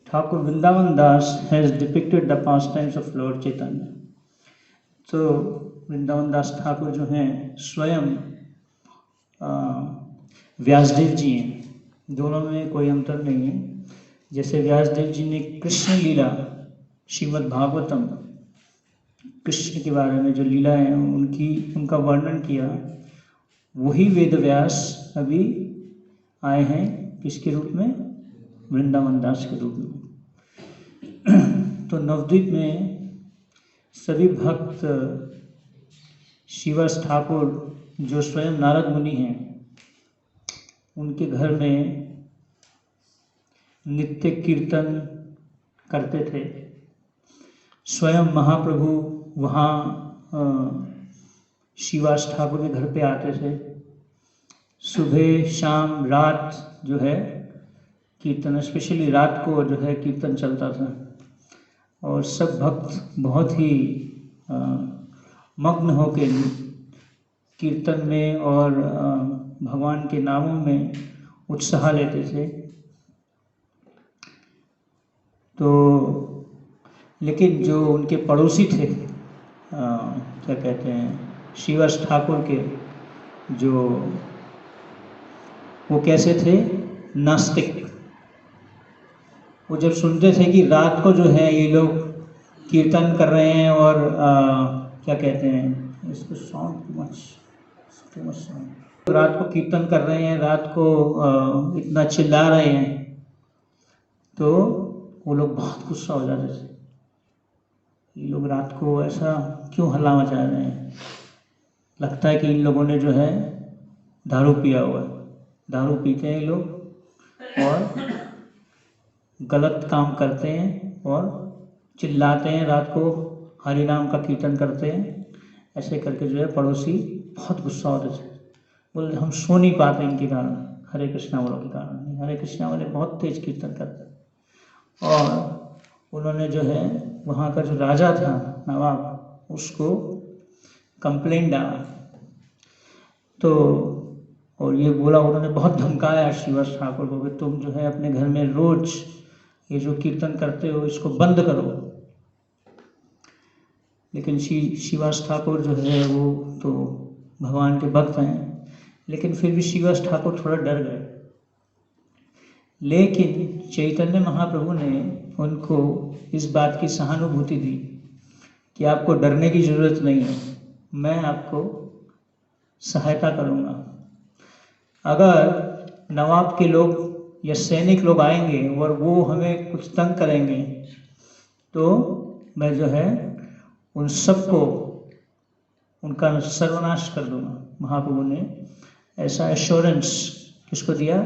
Thakur Vrindavan Das has depicted the pastimes of lord Chaitanya. तो वृंदावन दास ठाकुर जो हैं स्वयं व्यासदेव जी हैं, दोनों में कोई अंतर नहीं है। जैसे व्यासदेव जी ने कृष्ण लीला श्रीमद् भागवतम कृष्ण के बारे में जो लीला है उनका वर्णन किया, वही वेद व्यास अभी आए हैं किसके रूप में? वृंदावन दास के रूप में। तो नवद्वीप में सभी भक्त श्रीवास ठाकुर जो स्वयं नारद मुनि हैं, उनके घर में नित्य कीर्तन करते थे। स्वयं महाप्रभु वहाँ श्रीवास ठाकुर के घर पे आते थे। सुबह शाम रात जो है कीर्तन, स्पेशली रात को जो है कीर्तन चलता था और सब भक्त बहुत ही मग्न होकर कीर्तन में और भगवान के नामों में उत्साह लेते थे। तो लेकिन जो उनके पड़ोसी थे, क्या कहते हैं, श्रीवास ठाकुर के, जो वो कैसे थे? नास्तिक। वो जब सुनते थे कि रात को जो है ये लोग कीर्तन कर रहे हैं और क्या कहते हैं इसको, साउंड मच साउंड, रात को कीर्तन कर रहे हैं, रात को इतना चिल्ला रहे हैं, तो वो लोग बहुत गुस्सा हो जाते थे। ये लोग रात को ऐसा क्यों हल्ला मचा रहे हैं? लगता है कि इन लोगों ने जो है दारू पिया हुआ है। दारू पीते हैं ये लोग और गलत काम करते हैं और चिल्लाते हैं, रात को हरि नाम का कीर्तन करते हैं। ऐसे करके जो है पड़ोसी बहुत गुस्सा होते थे, बोले हम सो नहीं पाते इनके कारण, हरे कृष्णा वालों के कारण। हरे कृष्णा वाले बहुत तेज कीर्तन करते हैं। और उन्होंने जो है वहाँ का जो राजा था नवाब, उसको कंप्लेंट डाला। तो और ये बोला, उन्होंने बहुत धमकाया श्रीवास ठाकुर को कि तुम जो है अपने घर में रोज ये जो कीर्तन करते हो इसको बंद करो। लेकिन श्रीवास ठाकुर जो है वो तो भगवान के भक्त हैं, लेकिन फिर भी श्रीवास ठाकुर थोड़ा डर गए। लेकिन चैतन्य महाप्रभु ने उनको इस बात की सहानुभूति दी कि आपको डरने की ज़रूरत नहीं है, मैं आपको सहायता करूँगा। अगर नवाब के लोग या सैनिक लोग आएंगे और वो हमें कुछ तंग करेंगे तो मैं जो है उन सबको उनका सर्वनाश कर दूँगा। महाप्रभु ने ऐसा एश्योरेंस किसको दिया?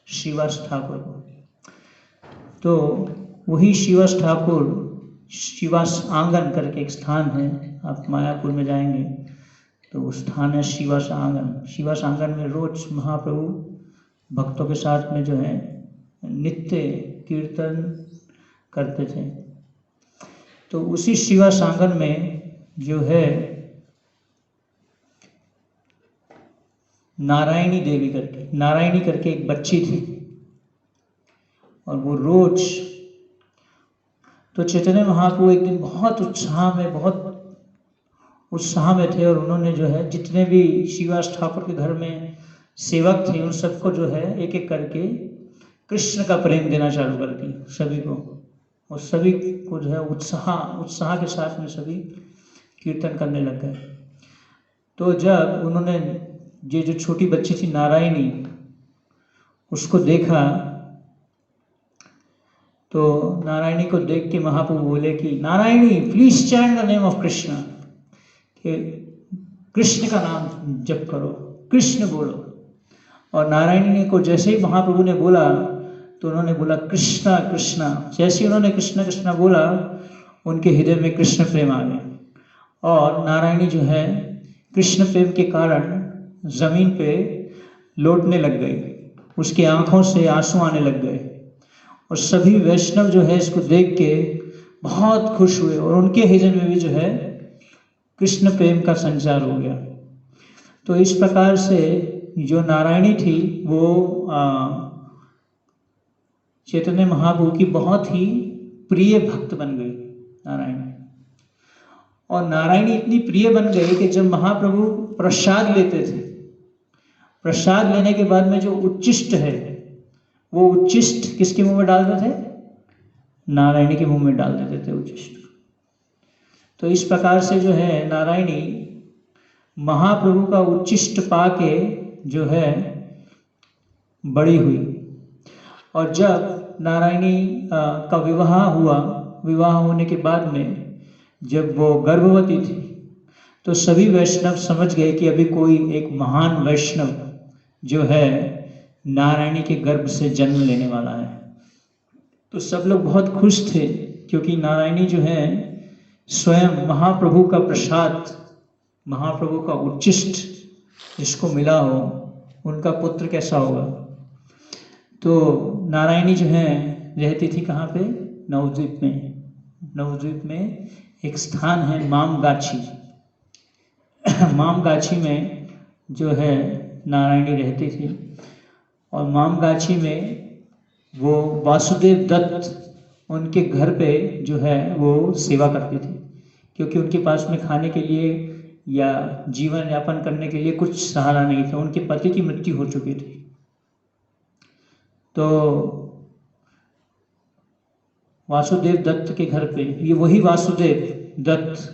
श्रीवास ठाकुर को। तो वही श्रीवास ठाकुर, श्रीवास आंगन करके एक स्थान है, आप मायापुर में जाएंगे तो वो स्थान है श्रीवास आंगन। श्रीवास आंगन में रोज महाप्रभु भक्तों के साथ में जो है नित्य कीर्तन करते थे। तो उसी श्रीवास आंगन में जो है नारायणी करके एक बच्ची थी, और वो रोज, तो चैतन्य महाप्रभु एक दिन बहुत उत्साह में थे और उन्होंने जो है जितने भी श्रीवास ठाकुर के घर में सेवक थे उन सबको जो है एक एक करके कृष्ण का प्रेम देना चालू कर दी सभी को, और सभी को जो है उत्साह के साथ में सभी कीर्तन करने लग गए। तो जब उन्होंने ये जो छोटी बच्ची थी नारायणी, उसको देखा, तो नारायणी को देख के महाप्रभु बोले कि Narayani please chant the name of Krishna, कि कृष्ण का नाम जप करो, कृष्ण बोलो। और नारायणी को जैसे ही महाप्रभु ने बोला तो उन्होंने बोला कृष्णा कृष्णा। जैसे ही उन्होंने कृष्णा कृष्णा बोला उनके हृदय में कृष्ण प्रेम आ गया, और नारायणी जो है कृष्ण प्रेम के कारण जमीन पे लौटने लग गई, उसकी आंखों से आंसू आने लग गए। और सभी वैष्णव जो है इसको देख के बहुत खुश हुए और उनके हृदय में भी जो है कृष्ण प्रेम का संचार हो गया। तो इस प्रकार से जो नारायणी थी वो चैतन्य महाप्रभु की बहुत ही प्रिय भक्त बन गई नारायणी। और नारायणी इतनी प्रिय बन गई कि जब महाप्रभु प्रसाद लेते थे, प्रसाद लेने के बाद में जो उच्छिष्ट है, वो उच्छिष्ट किसके मुंह में डालते थे? नारायणी के मुंह में डाल देते थे उच्छिष्ट। तो इस प्रकार से जो है नारायणी महाप्रभु का उच्छिष्ट पाके जो है बड़ी हुई। और जब नारायणी का विवाह हुआ, विवाह होने के बाद में जब वो गर्भवती थी, तो सभी वैष्णव समझ गए कि अभी कोई एक महान वैष्णव जो है नारायणी के गर्भ से जन्म लेने वाला है। तो सब लोग बहुत खुश थे, क्योंकि नारायणी जो है स्वयं महाप्रभु का प्रसाद, महाप्रभु का उच्छिष्ट जिसको मिला हो, उनका पुत्र कैसा होगा। तो नारायणी जो है रहती थी कहाँ पे? नवद्वीप में। नवद्वीप में एक स्थान है मामगाछी। मामगाछी में जो है नारायणी रहती थी। और मामगाछी में वो वासुदेव दत्त उनके घर पे जो है वो सेवा करती थी, क्योंकि उनके पास में खाने के लिए या जीवन यापन करने के लिए कुछ सहारा नहीं था। उनके पति की मृत्यु हो चुकी थी। तो वासुदेव दत्त के घर पे, ये वही वासुदेव दत्त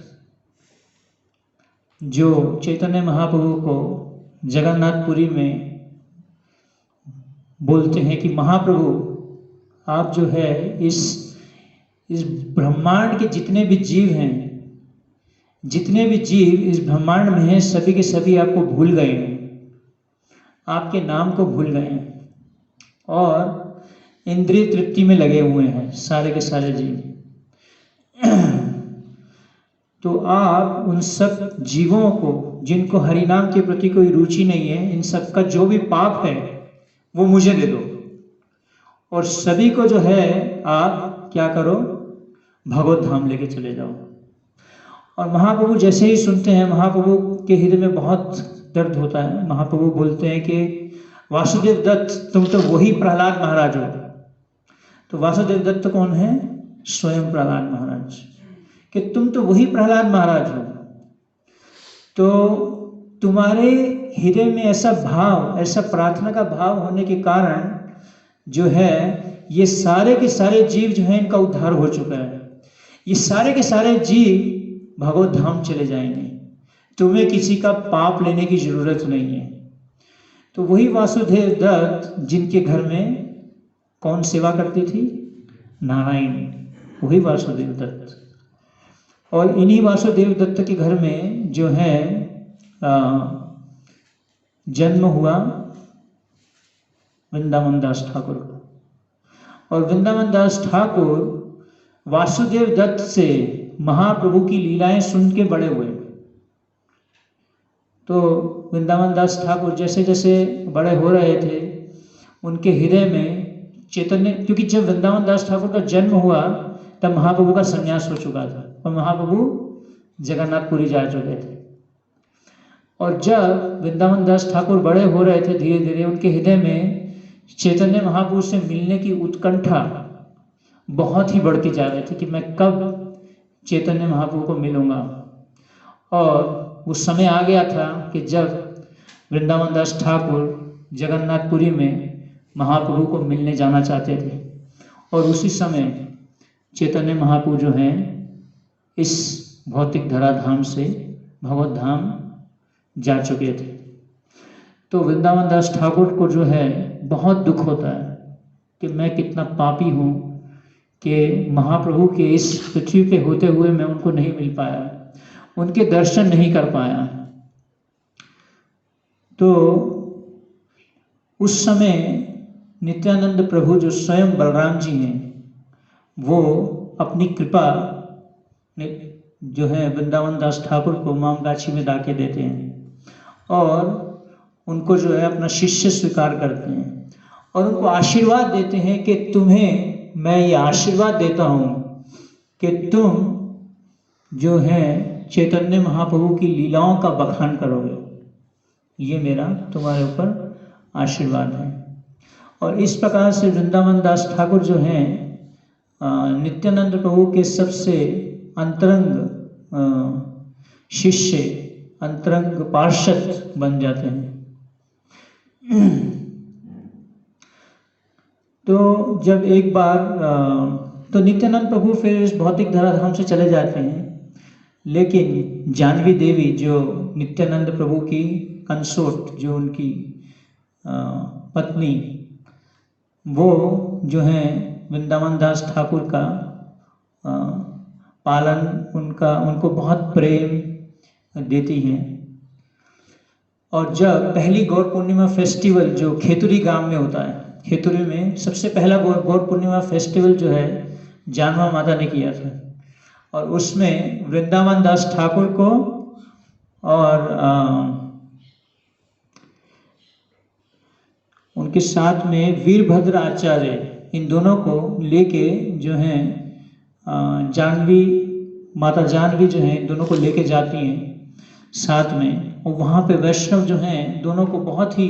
जो चैतन्य महाप्रभु को जगन्नाथपुरी में बोलते हैं कि महाप्रभु आप जो है इस ब्रह्मांड के जितने भी जीव हैं, जितने भी जीव इस ब्रह्मांड में हैं, सभी के सभी आपको भूल गए हैं, आपके नाम को भूल गए हैं और इंद्रिय तृप्ति में लगे हुए हैं सारे के सारे जीव। तो आप उन सब जीवों को जिनको हरिनाम के प्रति कोई रुचि नहीं है, इन सब का जो भी पाप है वो मुझे दे दो, और सभी को जो है आप क्या करो, भगवत धाम लेके चले जाओ। और महाप्रभु जैसे ही सुनते हैं, महाप्रभु के हृदय में बहुत दर्द होता है। महाप्रभु बोलते हैं कि वासुदेव दत्त तुम तो वही प्रहलाद महाराज हो। तो वासुदेव दत्त कौन है? स्वयं प्रहलाद महाराज, कि तुम तो वही प्रहलाद महाराज हो। तो तुम्हारे हृदय में ऐसा भाव, ऐसा प्रार्थना का भाव होने के कारण जो है ये सारे के सारे जीव जो हैं इनका उद्धार हो चुका है। ये सारे के सारे जीव भगवत धाम चले जाएंगे, तुम्हें किसी का पाप लेने की जरूरत नहीं है। तो वही वासुदेव दत्त जिनके घर में कौन सेवा करती थी? नारायणी, वही वासुदेव दत्त। और इन्हीं वासुदेव दत्त के घर में जो है जन्म हुआ वृंदावन दास ठाकुर का। और वृंदावन दास ठाकुर वासुदेव दत्त से महाप्रभु की लीलाएं सुन के बड़े हुए। तो वृंदावन दास ठाकुर जैसे जैसे बड़े हो रहे थे, उनके हृदय में चैतन्य, क्योंकि जब वृंदावन दास ठाकुर का जन्म हुआ तब महाप्रभु का संन्यास हो चुका था और महाप्रभु जगन्नाथपुरी जा चुके थे। और जब वृंदावन दास ठाकुर बड़े हो रहे थे, धीरे धीरे उनके हृदय में चैतन्य महाप्रभु से मिलने की उत्कंठा बहुत ही बढ़ती जा रही थी कि मैं कब चैतन्य महाप्रभु को मिलूंगा। और उस समय आ गया था कि जब वृंदावन दास ठाकुर जगन्नाथपुरी में महाप्रभु को मिलने जाना चाहते थे। और उसी समय चैतन्य महाप्रभु जो हैं इस भौतिक धराधाम से भगवत धाम जा चुके थे। तो वृंदावन दास ठाकुर को जो है बहुत दुख होता है कि मैं कितना पापी हूँ कि महाप्रभु के इस पृथ्वी पे होते हुए मैं उनको नहीं मिल पाया, उनके दर्शन नहीं कर पाया। तो उस समय नित्यानंद प्रभु जो स्वयं बलराम जी हैं, वो अपनी कृपा जो है वृंदावन दास ठाकुर को मामगाछी में डाके देते हैं और उनको जो है अपना शिष्य स्वीकार करते हैं और उनको आशीर्वाद देते हैं कि तुम्हें मैं ये आशीर्वाद देता हूँ कि तुम जो है चैतन्य महाप्रभु की लीलाओं का बखान करोगे, ये मेरा तुम्हारे ऊपर आशीर्वाद है। और इस प्रकार से वृंदावन दास ठाकुर जो हैं नित्यानंद प्रभु के सबसे अंतरंग शिष्य, अंतरंग पार्षद बन जाते हैं। तो जब एक बार तो नित्यानंद प्रभु फिर इस भौतिक धराधाम से चले जाते हैं, लेकिन जानवी देवी जो नित्यानंद प्रभु की कंसोर्ट, जो उनकी पत्नी, वो जो है वृंदावन दास ठाकुर का पालन, उनको बहुत प्रेम देती हैं। और जब पहली गौर पूर्णिमा फेस्टिवल जो खेतुरी गांव में होता है, खेतुरी में सबसे पहला गौर पूर्णिमा फेस्टिवल जो है जानवा माता ने किया था, और उसमें वृंदावन दास ठाकुर को और उनके साथ में वीरभद्र आचार्य, इन दोनों को लेके जो हैं जानवी माता जानवी जो हैं दोनों को लेके जाती हैं साथ में, और वहाँ पे वैष्णव जो हैं दोनों को बहुत ही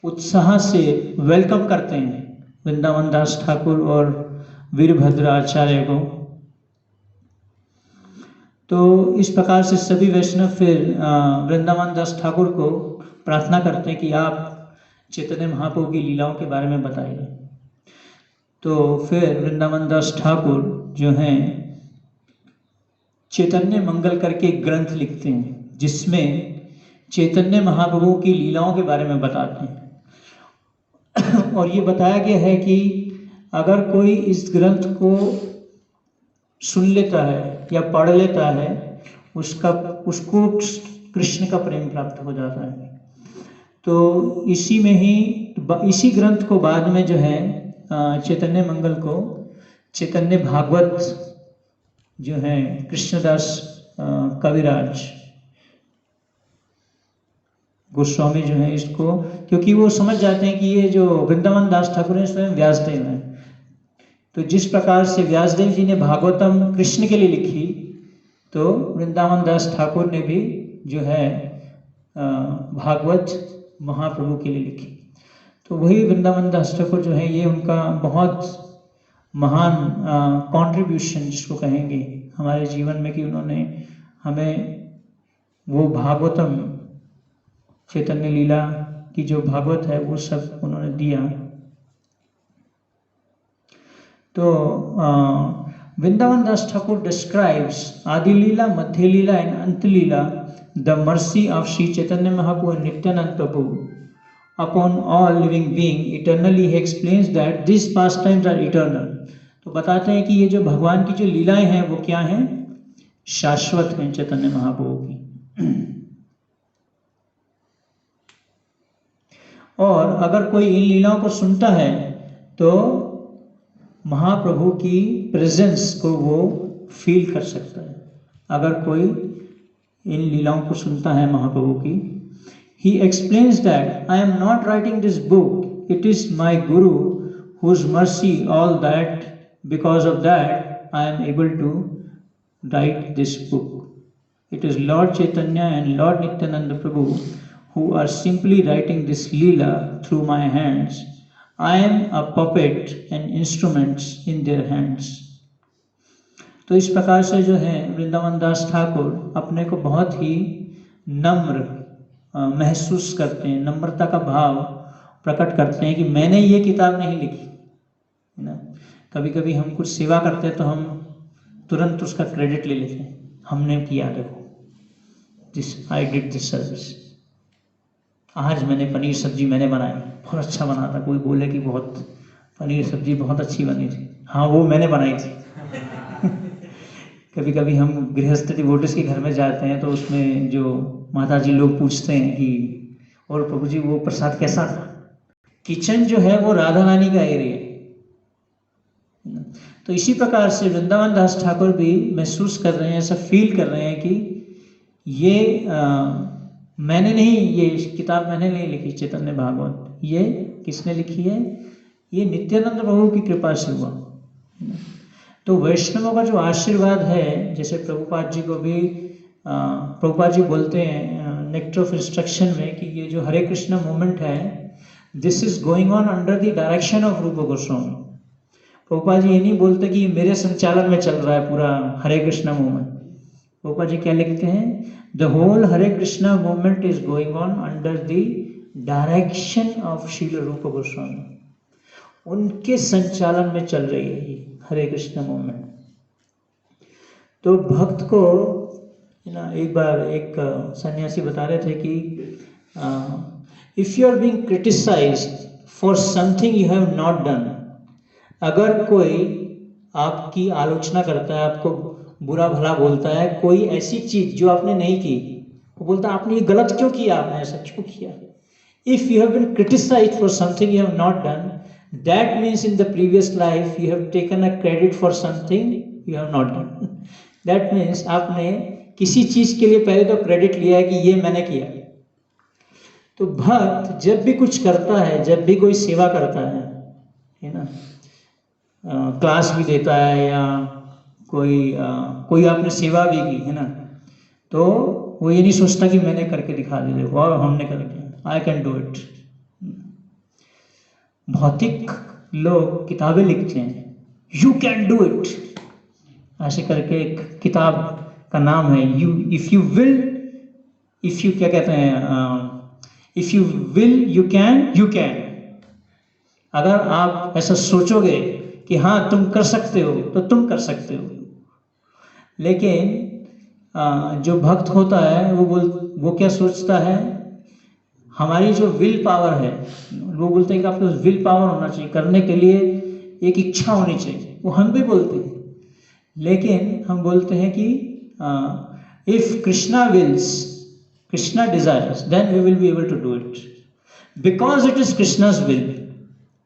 उत्साह से वेलकम करते हैं, वृंदावन दास ठाकुर और वीरभद्र आचार्य को। तो इस प्रकार से सभी वैष्णव फिर वृंदावन दास ठाकुर को प्रार्थना करते हैं कि आप चैतन्य महाप्रभु की लीलाओं के बारे में बताइए। तो फिर वृंदावन दास ठाकुर जो हैं चैतन्य मंगल करके एक ग्रंथ लिखते हैं, जिसमें चैतन्य महाप्रभु की लीलाओं के बारे में बताते हैं। और ये बताया गया है कि अगर कोई इस ग्रंथ को सुन लेता है या पढ़ लेता है, उसको कृष्ण का प्रेम प्राप्त हो जाता है। तो इसी ग्रंथ को बाद में जो है चैतन्य मंगल को चैतन्य भागवत जो है कृष्णदास कविराज गोस्वामी जो है इसको, क्योंकि वो समझ जाते हैं कि ये जो वृंदावन दास ठाकुर हैं स्वयं व्यासदेव हैं, तो जिस प्रकार से व्यासदेव जी ने भागवतम कृष्ण के लिए लिखी, तो वृंदावन दास ठाकुर ने भी जो है भागवत महाप्रभु के लिए लिखी। तो वही वृंदावन दास ठाकुर जो है, ये उनका बहुत महान कंट्रीब्यूशन जिसको कहेंगे हमारे जीवन में, कि उन्होंने हमें वो भागवतम चैतन्य लीला की जो भागवत है वो सब उन्होंने दिया। तो वृंदावन दास ठाकुर डिस्क्राइब्स आदि लीला, मध्य Lila and Antya Lila, the mercy of Shri Chaitanya Mahaprabhu and Nityanand Prabhu upon all living being eternally. He explains that these pastimes are eternal. तो बताते हैं कि ये जो भगवान की जो लीलाएं हैं वो क्या हैं, शाश्वत हैं चैतन्य महाप्रभु की। और अगर कोई इन लीलाओं को सुनता है तो महाप्रभु की प्रेजेंस को वो फील कर सकता है। अगर कोई इन लीलाओं को सुनता है महाप्रभु की, he explains that I am not writing this book, it is my Guru whose mercy all that, because of that I am able to write this book. It is Lord Chaitanya and Lord Nityananda Prabhu who are simply writing this leela through my hands. I am a puppet and instruments in their hands. तो इस प्रकार से जो है वृंदावन दास ठाकुर अपने को बहुत ही नम्र महसूस करते हैं, नम्रता का भाव प्रकट करते हैं कि मैंने ये किताब नहीं लिखी, है ना। कभी कभी हम कुछ सेवा करते हैं तो हम तुरंत उसका क्रेडिट ले लेते हैं, हमने किया, देखो this I did this service. आज मैंने पनीर सब्जी मैंने बनाई, बहुत अच्छा बना था, कोई बोले कि बहुत पनीर सब्जी बहुत अच्छी बनी थी, हाँ वो मैंने बनाई थी। कभी कभी हम गृहस्थ डिवोटिस के घर में जाते हैं तो उसमें जो माता जी लोग पूछते हैं कि और प्रभु जी वो प्रसाद कैसा था। किचन जो है वो राधा रानी का एरिया है। तो इसी प्रकार से वृंदावन दास ठाकुर भी महसूस कर रहे हैं, ऐसा फील कर रहे हैं कि ये मैंने नहीं, ये किताब मैंने नहीं लिखी चैतन्य भागवत, ये किसने लिखी है, ये नित्यानंद प्रभु की कृपा से हुआ। तो वैष्णवों का जो आशीर्वाद है, जैसे प्रभुपाद जी को भी प्रभुपाद जी बोलते हैं नेक्टर ऑफ इंस्ट्रक्शन में कि ये जो हरे कृष्ण मूवमेंट है, this is going on under the direction of Rupa Goswami. Prabhupada ji ये नहीं बोलते कि मेरे संचालन में चल रहा है पूरा हरे कृष्णा मूवमेंट। प्रभुपाद जी क्या लिखते हैं, the whole Hare Krishna movement is going on under the direction of Srila Rupa Goswami. उनके संचालन में चल रही है ये हरे कृष्णा मूवमेंट। तो भक्त को ना एक बार एक सन्यासी बता रहे थे कि if you are being criticised for something you have not done, अगर कोई आपकी आलोचना करता है, आपको बुरा भला बोलता है, कोई ऐसी चीज जो आपने नहीं की, वो बोलता है आपने ये गलत क्यों किया, आपने ऐसा क्यों किया। If you have been criticised for something you have not done, that means in the previous life you have taken a credit for something you have not done. That means आपने किसी चीज के लिए पहले तो क्रेडिट लिया है कि ये मैंने किया। तो भक्त जब भी कुछ करता है, जब भी कोई सेवा करता है ना, क्लास भी देता है या कोई आपने सेवा भी की है ना, तो वो ये नहीं सोचता कि मैंने करके दिखा दिया और हमने कर दिया, आई कैन डू इट। भौतिक लोग किताबें लिखते हैं, यू कैन डू इट ऐसे करके, एक किताब का नाम है you if you will, if you क्या कहते हैं, if you will you can. अगर आप ऐसा सोचोगे कि हाँ तुम कर सकते हो तो तुम कर सकते हो। लेकिन जो भक्त होता है वो क्या सोचता है, हमारी जो विल पावर है, वो बोलते हैं कि आपके पास विल पावर होना चाहिए, करने के लिए एक इच्छा होनी चाहिए, वो हम भी बोलते हैं। लेकिन हम बोलते हैं कि if Krishna wills, Krishna desires, then we will be able to do it, because it is Krishna's will,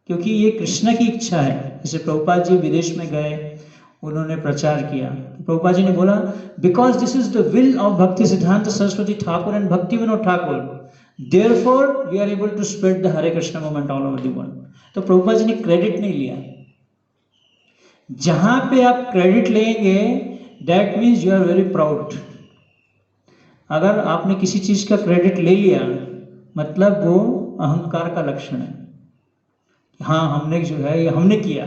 क्योंकि ये कृष्ण की इच्छा है। जैसे प्रभुपाद जी विदेश में गए, उन्होंने प्रचार किया, प्रभुपाद जी ने बोला because this is the will of Bhakti Siddhanta Saraswati Thakur and Bhakti Vinod Thakur, therefore we are able to spread the Hare Krishna movement all over the world. तो प्रभुपाद जी ने क्रेडिट नहीं लिया। जहां पे आप क्रेडिट लेंगे that means you are very proud. अगर आपने किसी चीज का क्रेडिट ले लिया मतलब वो अहंकार का लक्षण है। हाँ हमने जो है ये हमने किया,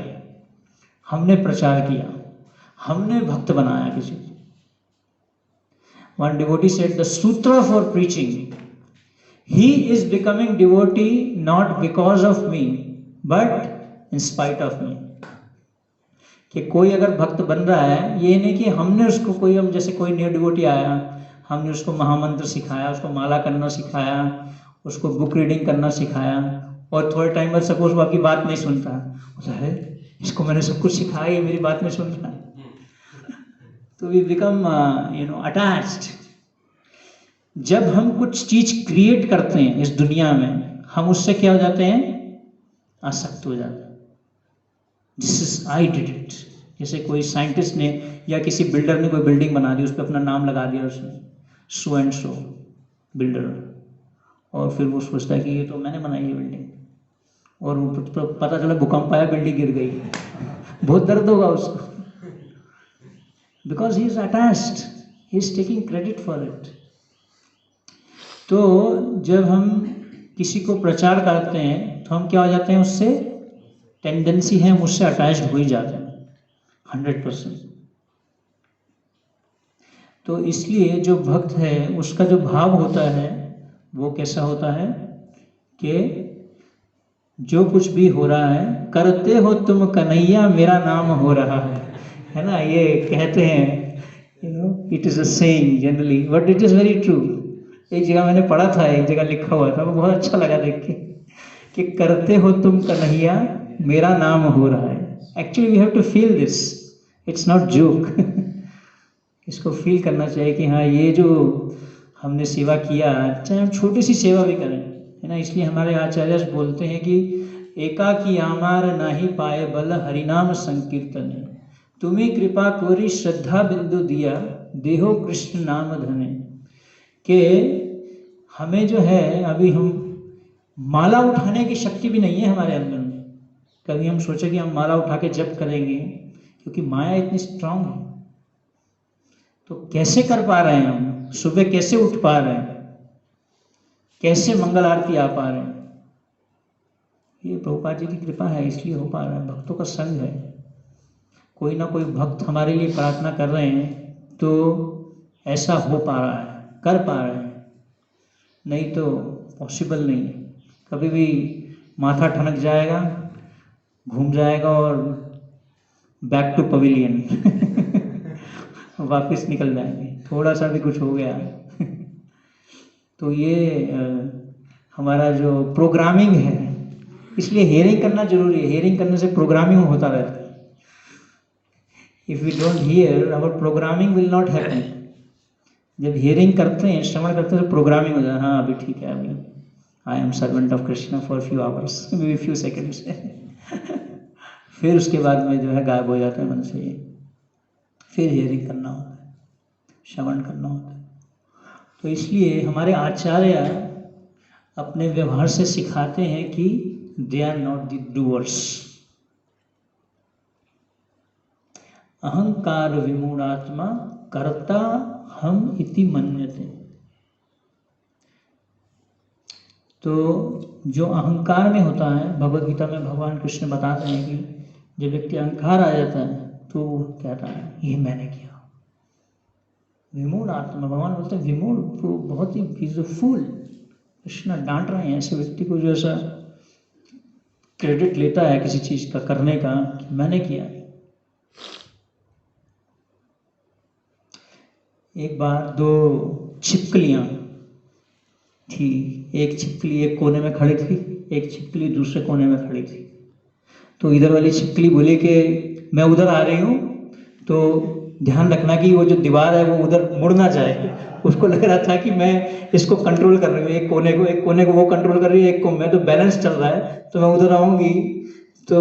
हमने प्रचार किया, हमने भक्त बनाया किसी को। One devotee said the sutra for preaching, he is becoming devotee not because of me but in spite of me। कि कोई अगर भक्त बन रहा है, ये नहीं कि हमने उसको कोई, हम जैसे कोई न्यू डिवोटी आया, हमने उसको महामंत्र सिखाया, उसको माला करना सिखाया, उसको बुक रीडिंग करना सिखाया, और थोड़े टाइम बाद सपोज वो आपकी बात नहीं सुनता है, इसको मैंने सब कुछ सिखाया, ये मेरी बात नहीं सुन रहा, तो वी बिकम अटैच्ड। जब हम कुछ चीज क्रिएट करते हैं इस दुनिया में, हम उससे क्या हो जाते हैं, आसक्त हो जाते हैं। This is I did it. जैसे कोई साइंटिस्ट ने या किसी बिल्डर ने कोई बिल्डिंग बना दी, उस पर अपना नाम लगा दिया उसने, सो एंड सो बिल्डर, और फिर वो सोचता है कि ये तो मैंने बनाई है बिल्डिंग, और वो पता चला भूकंप आया, बिल्डिंग गिर गई, बहुत दर्द होगा उसको, because he is attached, he is taking credit for it. तो जब हम किसी को प्रचार करते हैं तो हम क्या हो जाते हैं, उससे टेंडेंसी है, हम उससे अटैच्ड हो ही जाते हैं 100%। तो इसलिए जो भक्त है उसका जो भाव होता है वो कैसा होता है कि जो कुछ भी हो रहा है, करते हो तुम कन्हैया मेरा नाम हो रहा है ना, ये कहते हैं, it is a saying generally but it is very true. एक जगह मैंने पढ़ा था, एक जगह लिखा हुआ था, वो बहुत अच्छा लगा देख के कि करते हो तुम कन्हैया मेरा नाम हो रहा है। Actually we have to feel this, it's not joke. इसको फील करना चाहिए कि हाँ ये जो हमने सेवा किया, चाहे हम छोटी सी सेवा भी करें, है ना। इसलिए हमारे आचार्य बोलते हैं कि एकाकी आमार नाही पाए बल हरिनाम संकीर्तन, तुम्हें कृपा कोरी श्रद्धा बिंदु दिया देहो कृष्ण नाम धने। कि हमें जो है अभी हम माला उठाने की शक्ति भी नहीं है हमारे अंदर में। कभी हम सोचे कि हम माला उठा के जप करेंगे, क्योंकि माया इतनी स्ट्रांग है, तो कैसे कर पा रहे हैं हम, सुबह कैसे उठ पा रहे हैं, कैसे मंगल आरती आ पा रहे हैं। ये प्रभुपाद जी की कृपा है, इसलिए हो पा रहा है, भक्तों का संग है। कोई ना कोई भक्त हमारे लिए प्रार्थना कर रहे हैं तो ऐसा हो पा रहा है, कर पा रहे हैं, नहीं तो पॉसिबल नहीं है। कभी भी माथा ठनक जाएगा, घूम जाएगा और बैक टू पवेलियन वापस निकल जाएंगे, थोड़ा सा भी कुछ हो गया तो ये हमारा जो प्रोग्रामिंग है, इसलिए हियरिंग करना जरूरी है। हियरिंग करने से प्रोग्रामिंग होता रहता है। If we don't hear, our programming will not happen. जब हियरिंग करते हैं, श्रवण करते हैं, तो प्रोग्रामिंग हो जाता है। हाँ, अभी ठीक है, अभी I am servant of Krishna for few hours, may be few seconds फिर उसके बाद में जो है गायब हो जाता है मन से ये। फिर हियरिंग करना होता है, श्रवण करना होता है। तो इसलिए हमारे आचार्य अपने व्यवहार से सिखाते हैं कि they are not the doers. अहंकार विमूढ़ात्मा कर्ता हम इति मन्यते। तो जो अहंकार में होता है, भगवद गीता में भगवान कृष्ण बताते हैं कि जब व्यक्ति अहंकार आ जाता है तो कहता है ये मैंने किया। विमूढ़ आत्मा, भगवान बोलते हैं विमूढ़, तो बहुत ही ब्यूटीफुल। कृष्ण डांट रहे हैं ऐसे व्यक्ति को जो ऐसा क्रेडिट लेता है किसी चीज का करने का कि मैंने किया। एक बार दो छिपकलियां थी, एक छिपकली एक कोने में खड़ी थी, एक छिपकली दूसरे कोने में खड़ी थी। तो इधर वाली छिपकली बोली कि मैं उधर आ रही हूँ, तो ध्यान रखना कि वो जो दीवार है वो उधर मुड़ ना जाए। उसको लग रहा था कि मैं इसको कंट्रोल कर रही हूँ, एक कोने को वो कंट्रोल कर रही है, एक को मैं, तो बैलेंस चल रहा है, तो मैं उधर आऊँगी। तो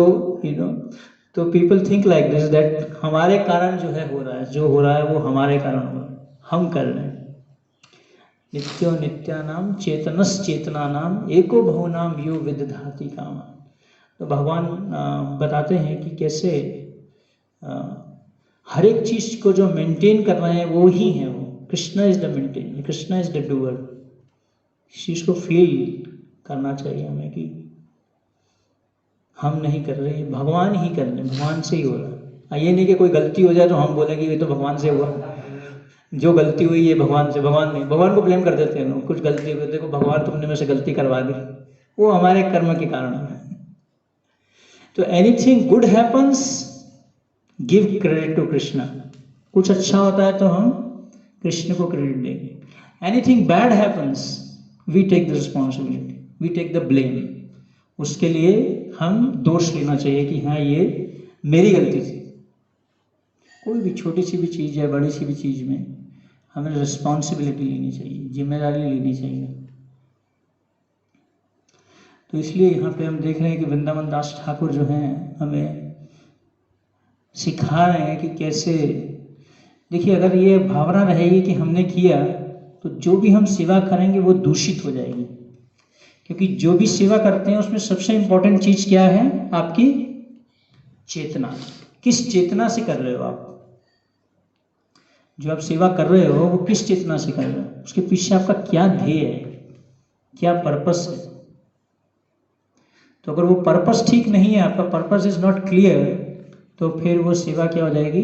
तो people think like this, that हमारे कारण जो है हो रहा है, जो हो रहा है वो हमारे कारण हो रहा है, हम कर रहे हैं। नित्यो नित्यानाम चेतनस चेतनानाम एको भवनाम यो विदधाति कामा। तो भगवान बताते हैं कि कैसे हर एक चीज को जो मेंटेन कर रहे हैं वो ही है वो। Krishna is the maintain, Krishna is the doer. इस चीज को फील करना चाहिए हमें कि हम नहीं कर रहे, भगवान ही कर रहे, भगवान से ही हो रहा है। ये नहीं कि कोई गलती हो जाए तो हम बोलेंगे ये तो भगवान से हुआ, जो गलती हुई ये भगवान से। भगवान नहीं, भगवान को ब्लेम कर देते हैं लोग, कुछ गलती हुई, देखो भगवान तुमने में से गलती करवा दी, वो हमारे कर्म के कारण है। तो anything good happens, give credit to Krishna. कुछ अच्छा होता है तो हम कृष्ण को क्रेडिट देंगे। Anything bad happens, we take the responsibility, we take the blame. उसके लिए हम दोष लेना चाहिए कि हाँ ये मेरी गलती थी। कोई भी छोटी सी भी चीज़ है, बड़ी सी भी चीज़ में हमें रिस्पॉन्सिबिलिटी लेनी चाहिए, जिम्मेदारी लेनी चाहिए। तो इसलिए यहाँ पे हम देख रहे हैं कि वृंदावन दास ठाकुर जो हैं हमें सिखा रहे हैं कि कैसे, देखिए अगर ये भावना रहेगी कि हमने किया तो जो भी हम सेवा करेंगे वो दूषित हो जाएगी। क्योंकि जो भी सेवा करते हैं उसमें सबसे इंपॉर्टेंट चीज क्या है, आपकी चेतना। किस चेतना से कर रहे हो आप? जो आप सेवा कर रहे हो वो किस चेतना से कर रहे हो, उसके पीछे आपका क्या ध्येय है, क्या पर्पस है। तो अगर वो पर्पस ठीक नहीं है, आपका पर्पस इज नॉट क्लियर, तो फिर वो सेवा क्या हो जाएगी,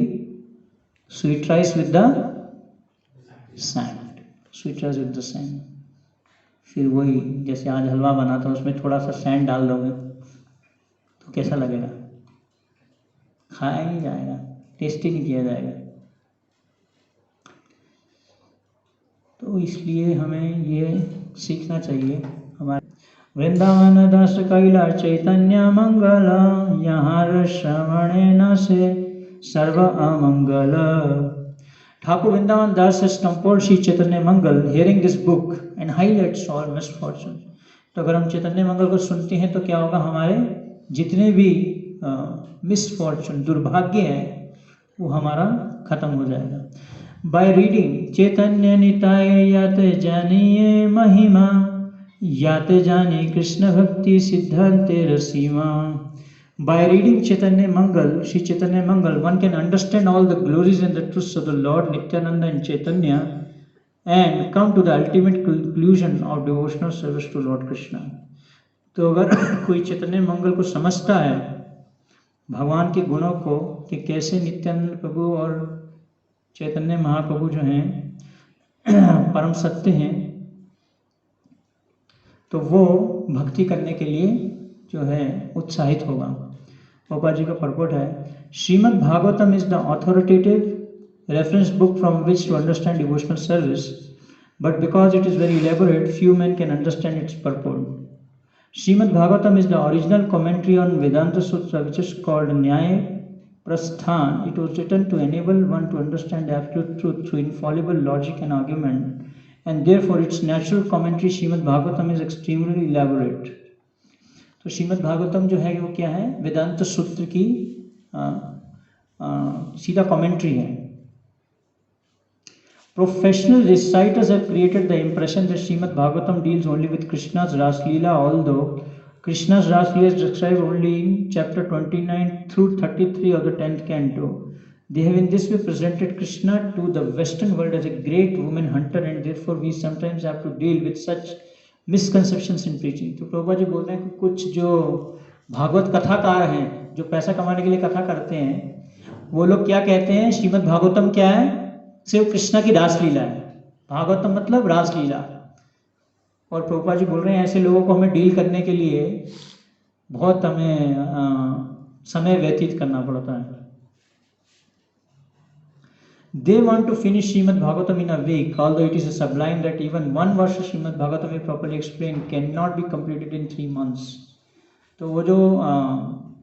sweet rice with the sand, sweet rice with the sand. फिर वही जैसे आज हलवा बना था उसमें थोड़ा सा सैंड डाल दोगे तो कैसा लगेगा, खाया नहीं जाएगा, टेस्टी नहीं किया जाएगा। तो इसलिए हमें ये सीखना चाहिए। हमारे वृंदावन दास कैला चैतन्य मंगल, यहाँ श्रवणे न से सर्व अमंगल। ठाकुर वृंदावन दास has composed Shri Chaitanya Mangal, hearing this book and highlights all misfortunes। तो अगर हम चैतन्य मंगल को सुनते हैं तो क्या होगा, हमारे जितने भी मिसफॉर्चून, दुर्भाग्य हैं, वो हमारा खत्म हो जाएगा। बाय रीडिंग चैतन्य निताय याते जानिए महिमा, याते जानी कृष्ण भक्ति सिद्धांते रसीमा। By reading Chaitanya Mangal, Sri Chaitanya Mangal, one can understand all the glories and the truths of the Lord Nityananda and Chaitanya and come to the ultimate conclusion of devotional service to Lord Krishna। तो अगर कोई चैतन्य मंगल को समझता है, भगवान के गुणों को, कि कैसे नित्यानंद प्रभु और चैतन्य महाप्रभु जो हैं परम सत्य हैं, तो वो भक्ति करने के लिए जो है उत्साहित होगा। गोपाल जी का परपोट है, Shrimad Bhagavatam is the authoritative reference book from which to understand devotional service, but because it is very elaborate, few men can understand its purport. Srimad Bhagavatam is the original commentary on Vedanta Sutra, which is called Nyaya Prasthan. It was written to enable one to understand absolute truth through infallible logic and argument, and therefore its natural commentary Srimad Bhagavatam is extremely elaborate. तो श्रीमद् भागवतम जो है वो क्या है, वेदांत सूत्र की सीधा commentary है। Professional reciters have created the impression that Srimad Bhagavatam deals only with Krishna's Ras Leela, although Krishna's Ras Leela is described only in chapter 29 through 33 of the 10th canto. They have in this way presented Krishna to the Western world as a great woman hunter, and therefore we sometimes have to deal with such misconceptions in preaching. तो प्रभुपाद जी बोल रहे हैं कि कुछ जो भागवत कथाकार हैं, जो पैसा कमाने के लिए कथा करते हैं, वो लोग क्या कहते हैं, श्रीमद् भागवतम क्या है, सिर्फ कृष्णा की रासलीला है। भागवतम मतलब रासलीला। और प्रभुपाद जी बोल रहे हैं ऐसे लोगों को हमें डील करने के लिए बहुत हमें समय व्यतीत करना पड़ता है। They want to finish Srimad Bhagavatam in a week, although it is a sublime that even one verse of Srimad Bhagavatam, if properly explained, cannot be completed in 3 months. तो वो जो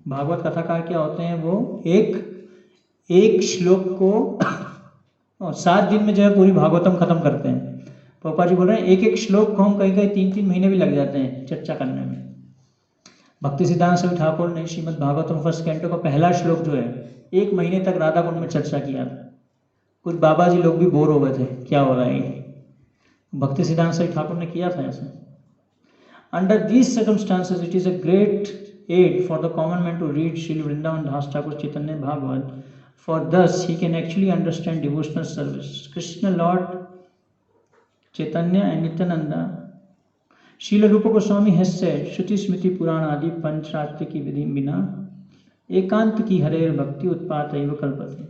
भागवत कथाकार क्या होते हैं, वो एक श्लोक को 7 दिन में जो है पूरी भागवतम खत्म करते हैं। प्रभुपाद जी बोल रहे हैं एक श्लोक को हम कहीं 3-3 महीने भी लग जाते हैं चर्चा करने में। भक्ति सिद्धांत स्वामी ठाकुर ने श्रीमद् भागवतम फर्स्ट कैंटो का पहला श्लोक जो है 1 महीने तक राधा कुंड में चर्चा किया था। कुछ बाबा जी लोग भी बोर हो गए थे, क्या हो रहा है ये। भक्ति सिद्धांत स्वामी ठाकुर ने किया था ऐसे। Under these circumstances it is a great aid for the common man to read Srila Vrindavan Das Thakur Chaitanya Bhagavat, for thus he can actually understand devotional service. Krishna Lord Chaitanya and Nityananda, Srila Rupa Goswami has said, Shruti Smriti Purana Adi Panchratri ki vidhi bina ekant ki harer bhakti utpat eva kalpate.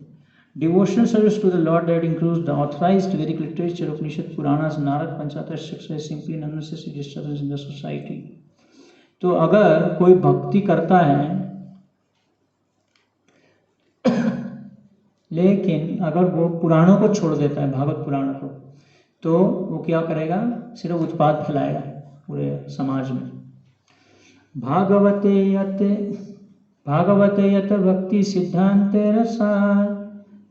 Devotional service to the Lord that includes the authorized Vedic literature of Upanishad Puranas, Narad Panchatra Shiksha is simply an unnecessary disturbance in the society. तो अगर कोई भक्ति करता है लेकिन अगर वो पुराणों को छोड़ देता है, भागवत पुराण को, तो वो क्या करेगा, सिर्फ उत्पात फैलाएगा पूरे समाज में। भागवते यत भक्ति सिद्धांत रसार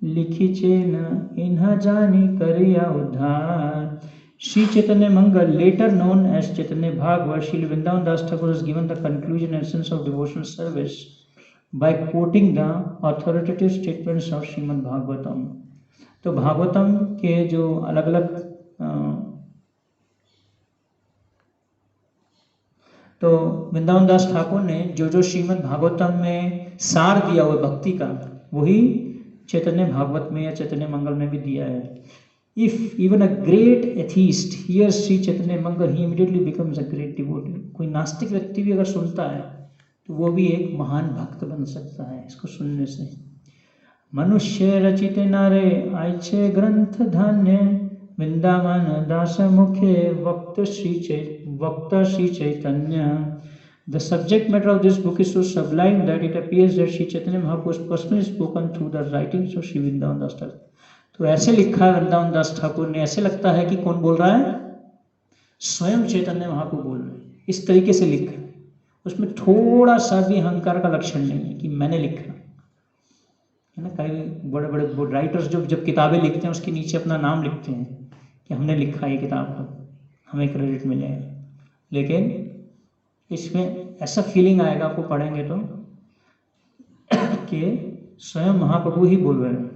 लिखिचे न इन्हा जानी करिया उद्धार। Sri Chaitanya Mangal, later known as Chaitanya Bhagavat, Srila Vrindavan Das Thakur has given the conclusion and essence of devotional service by quoting the authoritative statements of Srimad Bhagavatam. तो भागवतम के जो अलग अलग तो वृंदावन दास ठाकुर ने जो श्रीमद् भागवतम में सार दिया हुआ भक्ति का, वही चैतन्य भागवत में या चैतन्य मंगल में भी दिया है। If even a great atheist hears Sri Chaitanya Mangal, he immediately becomes a great devotee. कोई नास्तिक व्यक्ति भी अगर सुनता है तो वो भी एक महान भक्त बन सकता है इसको सुनने से। मनुष्य रचित नारे आइछे ग्रंथ धान्य वृंदावन दास मुखे वक्त Shri Chaitanya. The subject matter of this book is so sublime that it appears that Sri Chaitanya Mahaprabhu was personally spoken through the writings of Sri Vrindavan Das Thakur. तो ऐसे लिखा है वृंदावन दास ठाकुर ने, ऐसे लगता है कि कौन बोल रहा है, स्वयं चैतन्य महाप्रभु बोल रहे हैं। इस तरीके से लिखा है, उसमें थोड़ा सा भी अहंकार का लक्षण नहीं है कि मैंने लिखा है ना। कई बड़े बड़े राइटर्स जब किताबें लिखते हैं उसके नीचे अपना नाम लिखते हैं कि हमने लिखा ये किताब को, हमें क्रेडिट मिलेगा। लेकिन इसमें ऐसा फीलिंग आएगा आपको पढ़ेंगे तो कि स्वयं महाप्रभु ही बोल रहे हैं।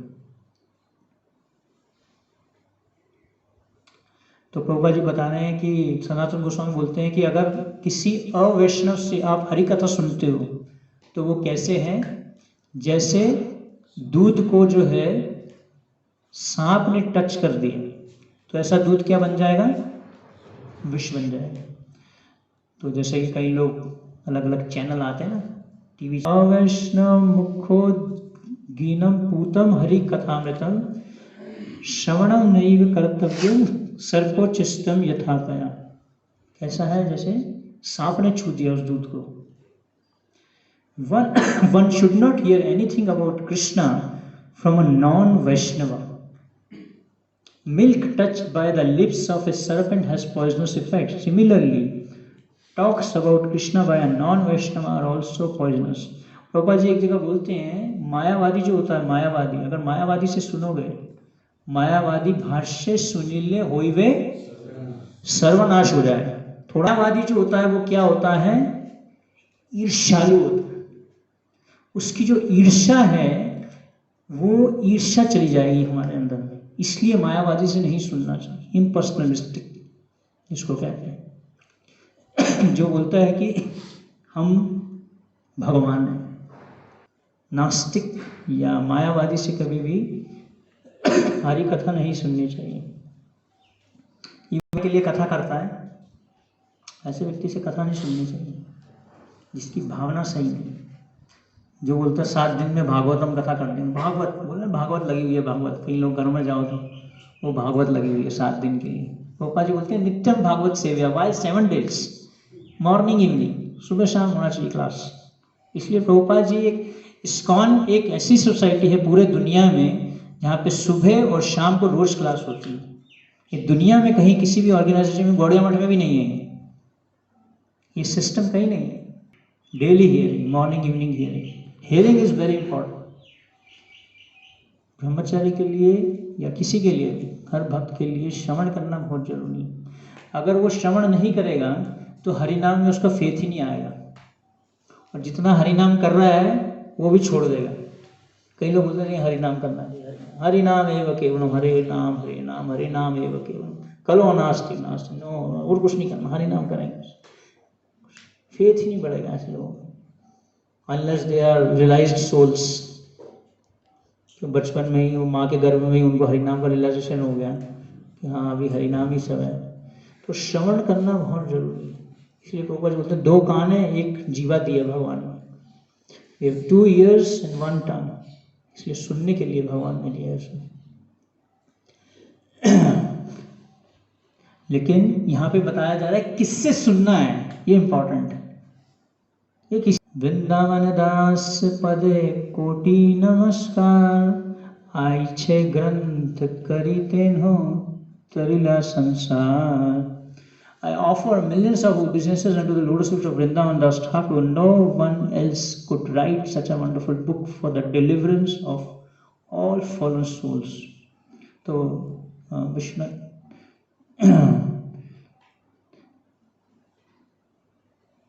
तो प्रभुपाद जी बता रहे हैं कि सनातन गोस्वामी बोलते हैं कि अगर किसी अवैष्णव से आप हरि कथा सुनते हो तो वो कैसे है, जैसे दूध को जो है सांप ने टच कर दिया तो ऐसा दूध क्या बन जाएगा, विष बन जाएगा। तो जैसे कि कई लोग अलग अलग चैनल आते हैं ना टीवी, वैष्णव मुखो गीनम पूतम हरि कथामृतम श्रवणम नैव कर्तव्यम सर्पोचिष्टम यथातया। कैसा है, जैसे सांप ने छू दिया उस दूध को। One should not hear anything about Krishna from a non-Vaishnava. Milk touched by the lips of a serpent has poisonous effects. Similarly, talks about Krishna by a non-Vaishnava are also poisonous. Prabhupada ji एक जगह बोलते हैं, मायावादी जो होता है, मायावादी, अगर मायावादी से सुनोगे, मायावादी भाष्य सुनीले होइवे सर्वनाश हो जाए। थोड़ा वादी जो होता है वो क्या होता है, ईर्ष्यालु होता है। उसकी जो ईर्ष्या है वो ईर्ष्या चली जाएगी हमारे अंदर में, इसलिए मायावादी से नहीं सुनना चाहिए। इम्पर्सनलिस्टिक इसको कहते हैं, जो बोलता है कि हम भगवान हैं। नास्तिक या मायावादी से कभी भी हरी कथा नहीं सुननी चाहिए। के लिए कथा करता है, ऐसे व्यक्ति से कथा नहीं सुननी चाहिए जिसकी भावना सही नहीं। जो बोलता है 7 दिन में भागवतम कथा कर देंगे, भागवत बोले भागवत लगी हुई है, भागवत कई लोग घर में जाओ तो वो भागवत लगी हुई है 7 दिन के लिए। पापा जी बोलते हैं नित्यम भागवत सेव्या, वाई 7 days, मॉर्निंग इवनिंग, सुबह शाम होना चाहिए क्लास। इसलिए प्रभुपाद जी इस्कॉन एक ऐसी सोसाइटी है पूरे दुनिया में जहाँ पे सुबह और शाम को रोज क्लास होती है। ये दुनिया में कहीं किसी भी ऑर्गेनाइजेशन में, गौड़िया मठ में भी नहीं है ये सिस्टम, कहीं नहीं है। Daily hearing, morning evening hearing, hearing is very important. ब्रह्मचारी के लिए या किसी के लिए भी, हर भक्त के लिए श्रवण करना बहुत जरूरी है। अगर वो श्रवण नहीं करेगा तो हरिनाम में उसका फेथ ही नहीं आएगा, और जितना हरिनाम कर रहा है वो भी छोड़ देगा। कई लोग बोलते हैं हरिनाम करना चाहिए, हरिनाम एव केवलम, हरे नाम हरे नाम, हरे नाम एव केवलम, कलो नास्ति नास्ति, नो, और कुछ नहीं करना, हरिनाम करेंगे। फेथ ही नहीं बढ़ेगा ऐसे लोगों का, unless they are realised souls. तो बचपन में ही वो माँ के गर्भ में ही उनको हरिनाम का रियलाइजेशन हो गया कि हाँ अभी हरिनाम ही सब है। तो श्रवण करना बहुत जरूरी है। इसलिए प्रभुपाद बोलते हैं 2 कान है, 1 जीवा दिया भगवान ने। We have 2 ears and 1 tongue, इसलिए सुनने के लिए भगवान ने दिया है। लेकिन यहाँ पे बताया जा रहा है किससे सुनना है, ये इंपॉर्टेंट है। ये किस वृंदावन दास पदे कोटि नमस्कार, आई छे ग्रंथ करी तेनो तरिला संसार। I offer millions of obeisances unto the lotus feet of Vrindavan Das Thakur. No one else could write such a wonderful book for the deliverance of all fallen souls. तो विष्णु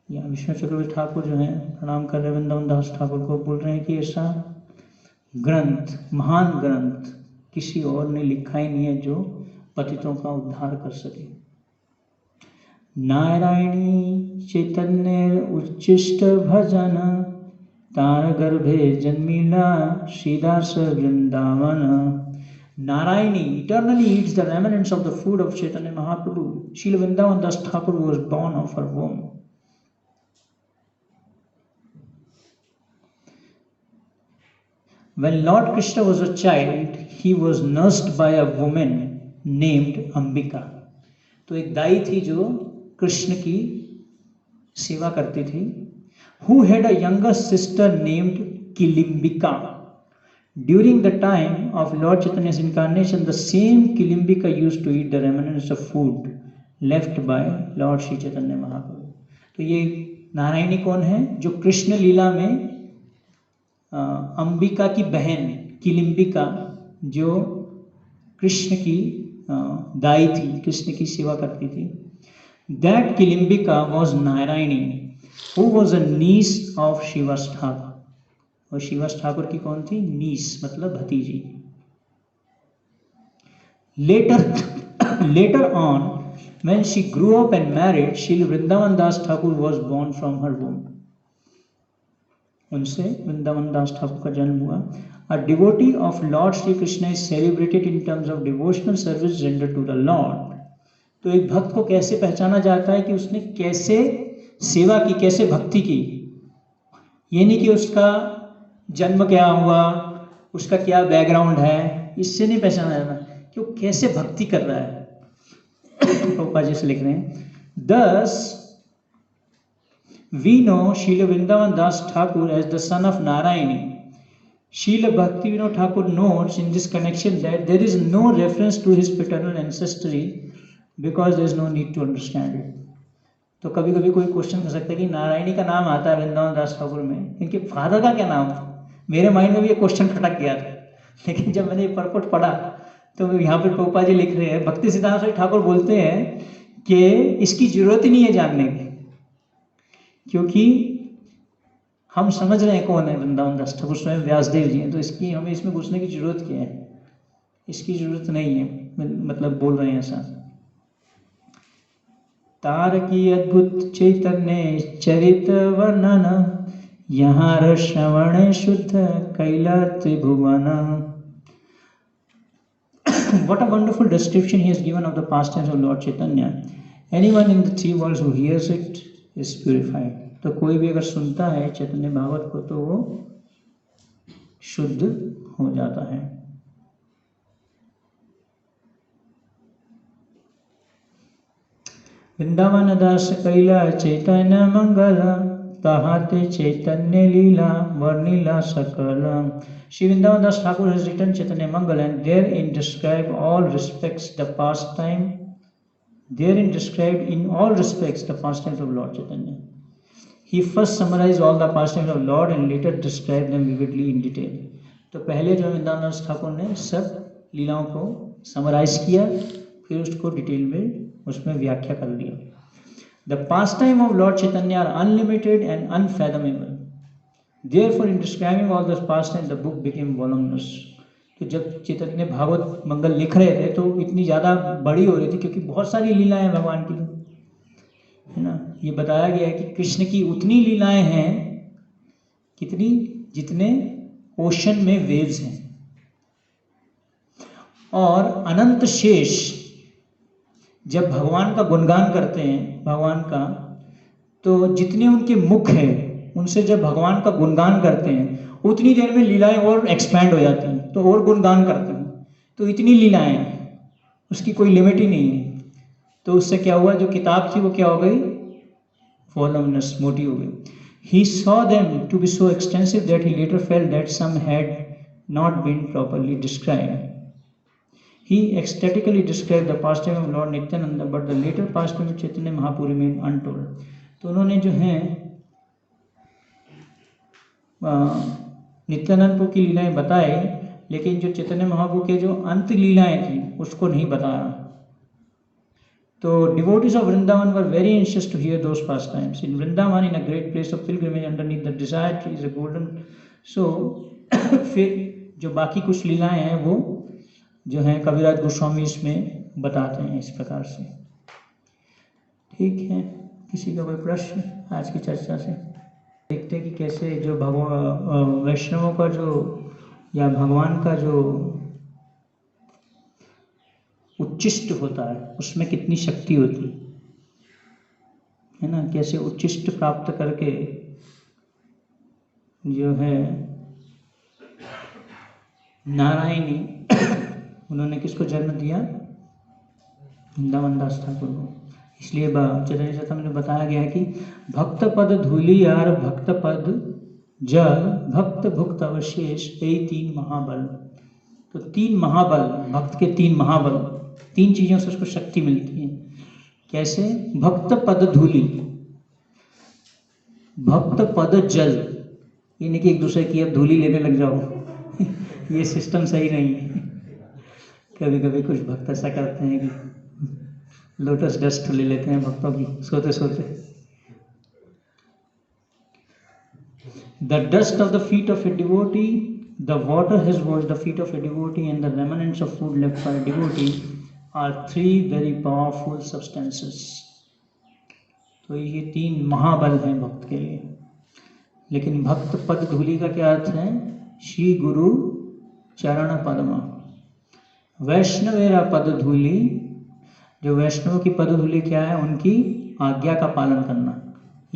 या विष्णु चक्रवर्ती ठाकुर जो हैं प्रणाम कर रहे वृंदावन दास ठाकुर को, बोल रहे हैं कि ऐसा ग्रंथ, महान ग्रंथ किसी और ने लिखा ही नहीं है जो पतितों का उद्धार कर सके। नारायणी चैतन्य उच्चिष्ट भजन, तार गर्भे जन्मिला Shridas Vrindavan. Narayani eternally eats the remnants of the food of Chaitanya Mahaprabhu. Srila Vrindavan Das Thakur was born of her womb. When Lord Krishna was a child, he was nursed by a woman named Ambika. तो एक दाई थी जो कृष्ण की सेवा करती थी। Who had a younger sister named Kilimbika. During the time of Lord Chaitanya's incarnation, the same Kilimbika used to eat the remnants of food left by Lord Shri Chaitanya Mahaprabhu. तो ये नारायणी कौन है? जो कृष्ण लीला में अंबिका की बहन किलिम्बिका, जो कृष्ण की दाई थी, कृष्ण की सेवा करती थी। That Kilimbika was Narayani, who was a niece of Shivas Thakur. और शिवास ठाकुर की कौन थी? नीस मतलब भतीजी। Later on, when she grew up and married, Srila Vrindavan Das Thakur was born from her womb. उनसे वृंदावन दास ठाकुर का जन्म हुआ। A devotee of Lord Shri Krishna is celebrated in terms of devotional service rendered to the Lord. तो एक भक्त को कैसे पहचाना जाता है कि उसने कैसे सेवा की, कैसे भक्ति की। ये नहीं कि उसका जन्म क्या हुआ, उसका क्या बैकग्राउंड है, इससे नहीं पहचाना जाता कि वो कैसे भक्ति कर रहा है। प्रभुपाद जी से लिख रहे हैं, thus we know Srila Vrindavan Das Thakur as the son of Narayani. Srila Bhaktivinoda Thakur notes in this connection that there is no reference to his paternal ancestry because there is no need to understand it. तो कभी कभी कोई question कर सकता है कि नारायणी का नाम आता है वृंदावन दास ठाकुर में, इनके फादर का क्या नाम था। मेरे माइंड में भी ये क्वेश्चन खटक गया था, लेकिन जब मैंने ये परपट पढ़ा तो यहाँ पर प्रभुपाद जी लिख रहे हैं, भक्ति सिद्धांत स्वामी ठाकुर बोलते हैं कि इसकी जरूरत ही नहीं है जानने की, क्योंकि हम समझ रहे हैं कौन है वृंदावन दास ठाकुर, स्वयं व्यासदेव जी हैं, तो इसकी हमें इसमें घुसने की जरूरत क्या है, इसकी जरूरत नहीं है, मतलब बोल रहे हैं ऐसा। तार की अद्भुत चैतन्य चरित वर्णन, यहाँ श्रवण शुद्ध कैला त्रिभुवन। What a wonderful description he has given of the pastimes of Lord Chaitanya. Anyone in the three worlds who hears it is purified. तो कोई भी अगर सुनता है चैतन्य भागवत को तो वो शुद्ध हो जाता है। वृंदावन दास कैला चैतन्य मंगल, तहाते चैतन्य लीला वर्णिला सकल। Sri Vrindavan Das Thakur has written Chaitanya Mangal, and therein described all respects the pastime. Therein described in all respects the pastimes of Lord Chaitanya. He first summarized all the pastimes of Lord and later described them vividly in detail. तो पहले जो वृंदावन दास ठाकुर ने सब लीलाओं को summarise किया, फिर उसको डिटेल में उसमें व्याख्या कर दिया। The pastime of Lord Chaitanya are unlimited and unfathomable. Therefore, in describing all those pastimes, the book became voluminous. तो जब चैतन्य भागवत मंगल लिख रहे थे तो इतनी ज़्यादा बड़ी हो रही थी, क्योंकि बहुत सारी लीलाएं हैं भगवान की, है ना। ये बताया गया है कि कृष्ण की उतनी लीलाएं हैं कितनी, जितने ओशन में वेव्स हैं, और अनंत शेष जब भगवान का गुणगान करते हैं भगवान का, तो जितने उनके मुख हैं उनसे जब भगवान का गुणगान करते हैं उतनी देर में लीलाएं और एक्सपैंड हो जाती हैं, तो और गुणगान करते हैं, तो इतनी लीलाएं हैं, उसकी कोई लिमिट ही नहीं है। तो उससे क्या हुआ, जो किताब थी वो क्या हो गई, वॉल्यूमिनस, मोटी हो गई। He saw them to be so extensive that he later felt that some had not been properly described. He ecstatically described the pastime of Lord Nityananda, but the later pastime of Chaitanya Mahaprabhu remained untold. तो उन्होंने जो है नित्यानंद की लीलाएं बताए, लेकिन जो चैतन्य महाप्रभु के जो अंत लीलाएं थी उसको नहीं बताया। तो devotees of Vrindavan were very anxious to hear those pastimes. In Vrindavan, in a great place of pilgrimage underneath the desire tree is a golden. So फिर जो बाकी कुछ लीलाएं हैं वो जो है कविराज गोस्वामी इसमें बताते हैं इस प्रकार से। ठीक है, किसी का कोई प्रश्न आज की चर्चा से? देखते हैं कि कैसे जो भगवान वैष्णवों का जो या भगवान का जो उच्चिष्ट होता है उसमें कितनी शक्ति होती है ना, कैसे उच्चिष्ट प्राप्त करके जो है नारायणी उन्होंने किसको जन्म दिया, वृंदावन दास ठाकुर को। इसलिए चैतन्य चरितामृत में बताया गया है कि भक्त पद धूलि यार भक्त पद जल भक्त भुक्त अवशेष, यही तीन महाबल। तो तीन महाबल, भक्त के तीन महाबल, तीन चीज़ों से उसको शक्ति मिलती है। कैसे, भक्त पद धूलि, भक्त पद जल, ये नहीं कि एक दूसरे की अब धूली लेने लग जाओ ये सिस्टम सही नहीं है। कभी कभी कुछ भक्त ऐसा करते हैं कि लोटस डस्ट ले लेते हैं भक्तों की सोते सोते। The dust of the feet of a devotee, the water has washed the feet of a devotee, and the remnants of food left by devotee are three very powerful substances. तो ये तीन महाबल हैं भक्त के लिए। लेकिन भक्त पद धूलि का क्या अर्थ है, श्री गुरु चरण पद्मा। वैष्णवेरा पद धूलि, जो वैष्णव की पद धूलि क्या है, उनकी आज्ञा का पालन करना,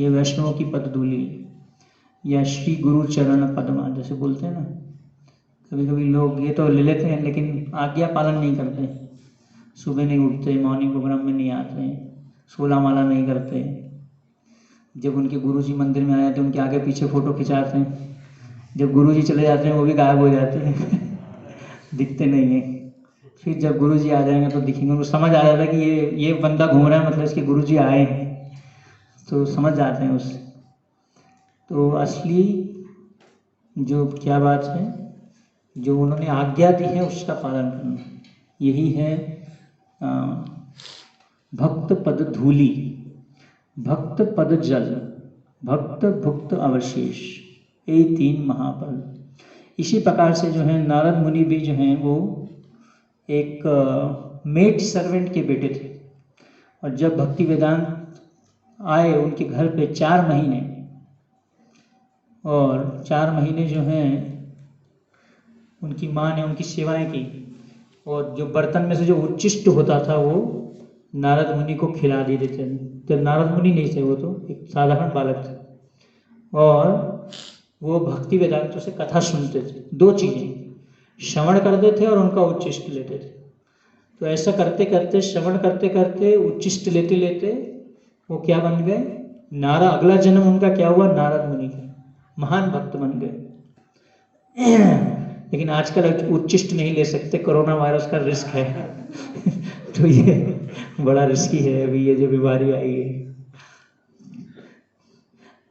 ये वैष्णवों की पदधूलि या श्री गुरु चरण पद्मा जैसे बोलते हैं ना। कभी कभी लोग ये तो ले लेते हैं लेकिन आज्ञा पालन नहीं करते, सुबह नहीं उठते, मॉर्निंग प्रोग्राम में नहीं आते, 16 माला नहीं करते, जब उनके गुरुजी मंदिर में आ जाते हैं उनके आगे पीछे फ़ोटो खिंचाते हैं, जब गुरुजी चले जाते हैं वो भी गायब हो जाते हैं दिखते नहीं हैं। फिर जब गुरुजी आ जाएंगे तो दिखेंगे, उनको समझ आ जाता है कि ये बंदा घूम रहा है मतलब इसके गुरुजी आए हैं, तो समझ जाते हैं उससे। तो असली जो क्या बात है, जो उन्होंने आज्ञा दी है उसका पालन करना, यही है भक्त पद धूलि, भक्त पद जल, भक्त भुक्त अवशेष, ये 3 महापद। इसी प्रकार से जो है नारद मुनि भी जो हैं वो एक मेड सर्वेंट के बेटे थे, और जब भक्ति वेदांत आए उनके घर पे 4 महीने, और 4 महीने जो हैं उनकी माँ ने उनकी सेवाएं की, और जो बर्तन में से जो उच्चिष्ट होता था वो नारद मुनि को खिला देते थे। तो नारद मुनि नहीं थे, वो तो एक साधारण बालक थे, और वो भक्ति वेदांतों से कथा सुनते थे। 2 चीज़ें, श्रवण करते थे और उनका उच्चिष्ट लेते थे। तो ऐसा करते करते, श्रवण करते करते, उच्चिष्ट लेते लेते वो क्या बन गए, अगला जन्म उनका क्या हुआ, नारद मुनि का महान भक्त बन गए। लेकिन आजकल उच्चिष्ट नहीं ले सकते, कोरोना वायरस का रिस्क है तो ये बड़ा रिस्की है अभी ये जो बीमारी आई है।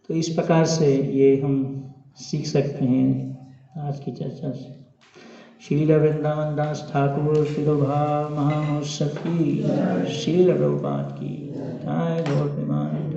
तो इस प्रकार से ये हम सीख सकते हैं आज की चर्चा से। शील वृंदावन दास ठाकुर तिरुभा महामहोत्सव की, शील प्रभुपाद की जय, गौर प्रेमानंद।